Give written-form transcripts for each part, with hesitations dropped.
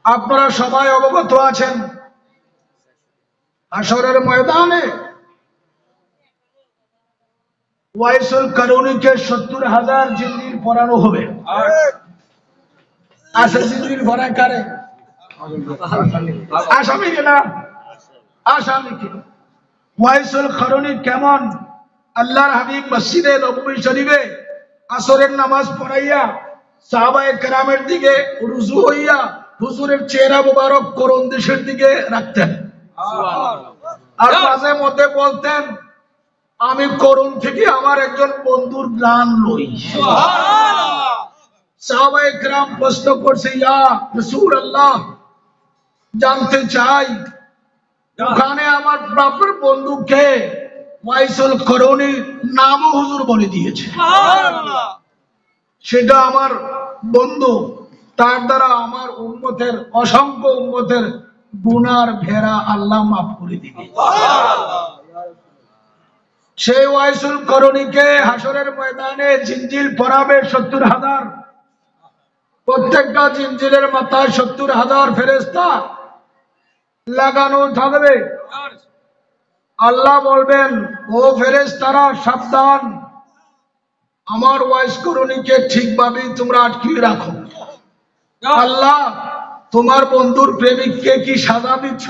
আপনারা সবাই অবগত আছেন হাশরের ময়দানে ওয়াইসুল কারুনীকে ৭০,০০০ জিঞ্জির পরানো হবে। আসে জিঞ্জির পরায় কারে? আসামি না আসামিকে। ওয়াইসুল কারুনী কেমন? আল্লাহর হাবিব মসজিদে নববী শরীফে আসরের নামাজ পড়াইয়া সাহাবায়ে কেরামের দিকে রুজু হইয়া হুজুরের চেহারা মুবারক করুন দেশের দিকে রাখতেন, আর মাঝে মধ্যে বলতেন আমি করুন থেকে আমার একজন বন্ধুর প্রাণ লই। সাহাবায়ে কেরাম প্রশ্ন করছে, ইয়া রাসূলুল্লাহ, জানতে চাই ওখানে আমার বাপের বন্ধুকে ওয়াইসুল কারুনীর নামও হুজুর বলে দিয়েছে, সেটা আমার বন্ধু, তার দ্বারা আমার উম্মতের অসংখ্য উম্মতের গুনার ভেড়া আল্লাহ মাফ করে দিবে। সেই ওয়াইসুল কারুনীকে হাশরের ময়দানে জিঞ্জিল পরাবে ৭০,০০০। প্রত্যেকটা জিঞ্জিলের মাথায় ৭০,০০০ ফেরেশতা লাগানো থাকবে। আল্লাহ বলবেন, ও ফেরেশতারা সাবধান, আমার ওয়াইস কারুনীকে ঠিকভাবে তোমরা আটকিয়ে রাখো। আল্লাহ, তোমার বন্ধুর প্রেমিককে কি সাজা দিচ্ছ?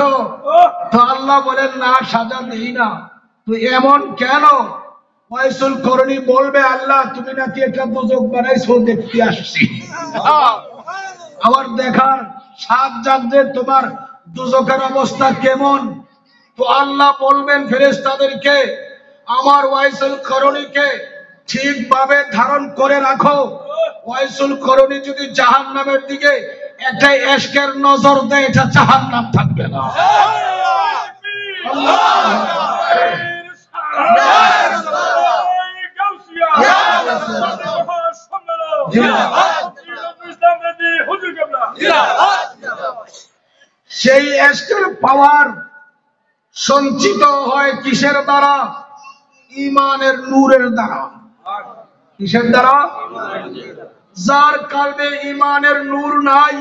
তো আল্লাহ বলেন, না, সাজা দেই না। তো এমন কেন? ওয়াইসুল কারুনী বলবে, আল্লাহ তুমি নাকি একটা দোজখ বানাইছো, দেখতে আসছি, আমার দেখার সাত জাগছে তোমার দোজখের অবস্থা কেমন। তো আল্লাহ বলবেন ফেরেশতাদেরকে, আমার ওয়াইসুল কারুনীকে ঠিকভাবে ধারণ করে রাখো। ওয়াইসুল কারুনী যদি জাহান্নামের দিকে একটা এশকের নজর দেয়, এটা জাহান্নাম থাকবে না। সেই এশকের পাওয়ার সঞ্চিত হয় কিসের দ্বারা? ঈমানের নূরের দ্বারা। কিসের দ্বারা? যার কলবে ঈমানের নূর নাই,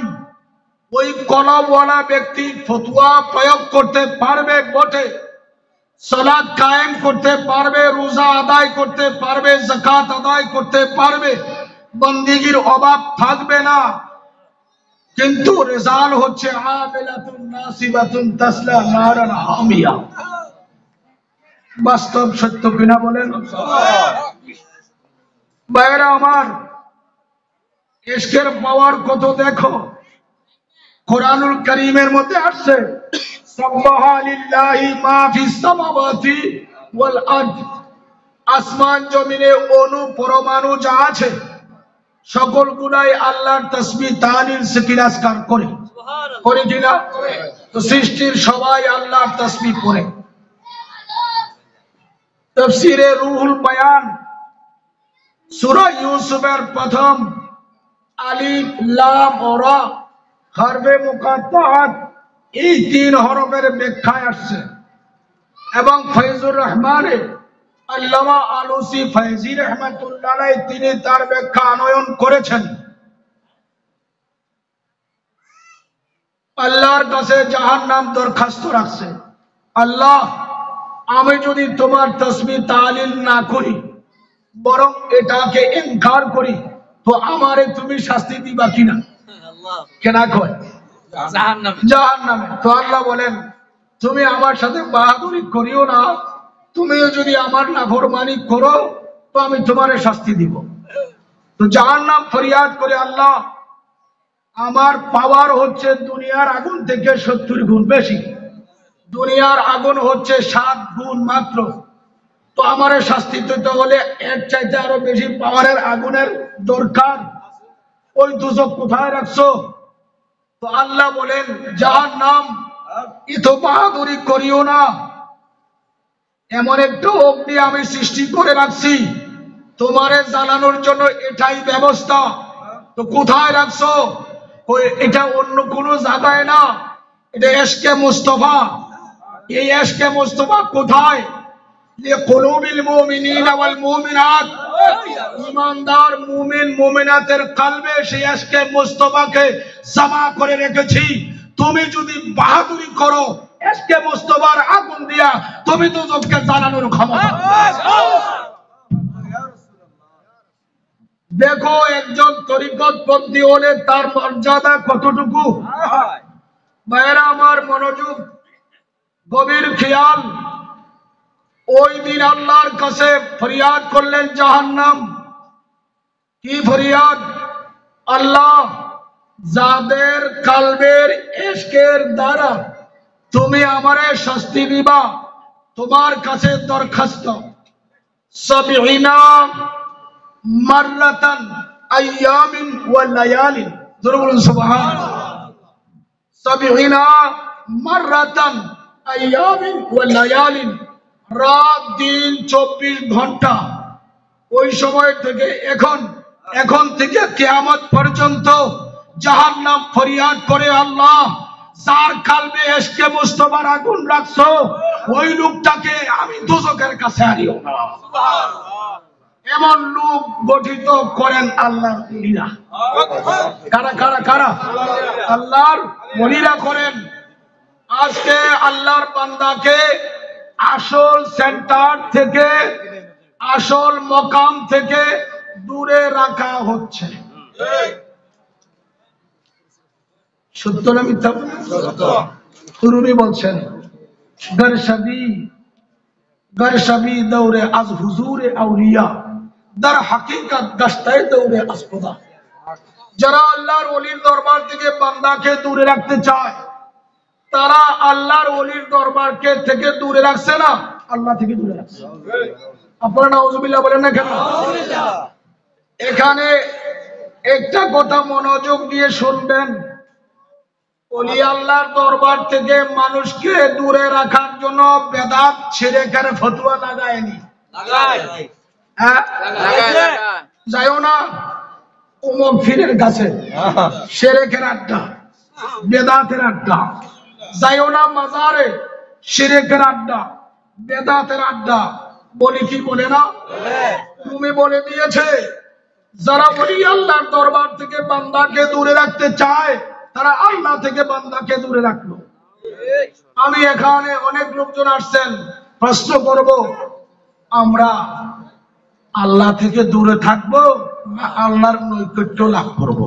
ওই কলমওয়ালা ব্যক্তি ফতোয়া প্রয়োগ করতে পারবে বটে, সালাত কায়েম করতে পারবে, রোজা আদায় করতে পারবে, যাকাত আদায় করতে পারবে, বন্দেগীর অভাব থাকবে না, কিন্তু রেজাল্ট হচ্ছে আমিলাতুন নাসিবাতুন তাসলা নারান হামিয়া। বাস্তব সত্য কিনা বলেন? ভাইরা আমার, ইশকের পাওয়ার কত দেখো। কোরআনুল কারীমের মধ্যে আসছে, সাব্বাহা লিল্লাহি মা ফিস সামাওয়াতি ওয়াল আরদ, আসমান জমিনে অণু পরমাণু যা আছে সকল গুলাই আল্লাহর তাসবিহ তাহলিল জিকির আজকার করে। করে কিনা? তো সৃষ্টির সবাই আল্লাহর তাসবিহ করে। তাফসীরে রুহুল বায়ান সূরা ইউসুফের প্রথম আলিফ লাম ও রা হরফে মুকাত্তাআত, এই তিন হরফের ব্যাখ্যায় আসছে, এবং ফয়জুর রহমানে আল্লামা আলুসি ফয়জি রহমাতুল্লাহ আলাইহি তিনি তার ব্যাখ্যা আনয়ন করেছেন। আল্লাহর কাছে জাহান্নাম দরখাস্ত রাখছে, আল্লাহ আমি যদি তোমার তাসবিহ তাহলিল না করি, বরং এটাকে ইনকার করি, তো আমারে তুমি শাস্তি দিবা কিনা? কেনা কয় জাহান্নামে। তো আল্লাহ বলেন, তুমি আমার সাথে বাহাদুরি করিও না, তুমিও যদি আমার নাফরমানি করো তো আমি তোমারে শাস্তি দিব। তো জাহান্নাম ফরিয়াদ করে, আল্লাহ আমার পাওয়ার হচ্ছে দুনিয়ার আগুন থেকে ৭০ গুণ বেশি, দুনিয়ার আগুন হচ্ছে ৭ গুণ মাত্র, তো আমারে শাস্তি দিতে হলে এর চাইতে আরো বেশি পাওয়ারের আগুনের দরকার। ওই দোজখ কোথায় রাখছো? তো আল্লাহ বলেন, জাহান্নাম এত বাহাদুরি করিও না, এমন একটা অগ্নি আমি সৃষ্টি করে রাখছি তোমারে জ্বালানোর জন্য, এটাই ব্যবস্থা। তো কোথায় রাখছো? এটা অন্য কোনো জায়গায় না, এটা ইশকে মুস্তাফা। এই ইশকে মুস্তাফা কোথায়? লিকুলুবিল মুমিনিনা ওয়াল মুমিনাত ইমানদার মুমিন মুমিনাতের কলবে সেই আজকে মুস্তাফাকে জমা করে রেখেছি। তুমি যদি বাহাদুরি করো আজকে মুস্তাফার আগুন দিয়া তুমি তো জবকে জ্বালানোর ক্ষমতা। দেখো একজন তরিকতপন্থী হলে তার মর্যাদা কতটুকু। ভাইরা আমার, মনোযোগ, গভীর খেয়াল। ওই দিন আল্লাহর কাছে ফরিয়াদ করলেন জাহান্নাম। কি ফরিয়াদ? আল্লাহ, যাদের কালবের ইশকের দ্বারা তুমি আমারে শাস্তি দিবা, তোমার কাছে দরখাস্ত। সাবিঈনা মাররাতান আইয়ামিন ওয়া লায়ালিন, জোরে বলুন সুবহানাল্লাহ। সাবিঈনা মাররাতান আইয়ামিন ওয়া লায়ালিন, রাত দিন 24 ঘন্টা। ওই সময় থেকে এখন থেকে কিয়ামত পর্যন্ত জাহান্নাম ফরিয়াদ করে, আল্লাহ, যার কালবে ইশকে মুস্তাফার আগুন রাখছো ওই লোকটাকে আমি দোজখের কাছে আনিও না। এমন লোক গঠিত করেন আল্লাহর ওলিরা। কারা কারা কারা? আল্লাহর ওলিরা করেন। আজকে আল্লাহর বান্দাকে আসল সেন্টার থেকে, আসল মকাম থেকে দূরে রাখা হচ্ছে। সত্য না মিথ্যা? রুমি বলছেন, গরশবি দৌরে আজ হুজুরে আউলিয়া দার হাকিকত গশতায়ে দৌরে আসফুদা। যারা আল্লাহর ওলির দরবার থেকে বান্দাকে দূরে রাখতে চায় তারা আল্লাহর ওলির দরবারকে থেকে দূরে রাখছে না, আল্লাহ থেকে দূরে রাখছে। আপনারা নাউজুবিল্লাহ বলেন না কেন? এখানে একটা কথা মনোযোগ দিয়ে শুনবেন। ওলি আল্লাহর দরবার থেকে মানুষকে দূরে রাখার জন্য বেদাত শিরকের ফতোয়া লাগায়নি। যাইও না অমুক পীরের কাছে, শিরকের আড্ডা, বেদাতের আড্ডা। যাইও না মাজারে, শিরকের আড্ডা, বেদাতের আড্ডা। বলি কি বলে না? তুমি বলে দিয়েছে যারা ওলি আল্লাহর দরবার থেকে বান্দাকে দূরে রাখতে চায় তারা আল্লাহ থেকে বান্দাকে দূরে রাখলো। আমি এখানে অনেক লোকজন আসছেন, প্রশ্ন করব, আমরা আল্লাহ থেকে দূরে থাকবো না আল্লাহর নৈকট্য লাভ করবো?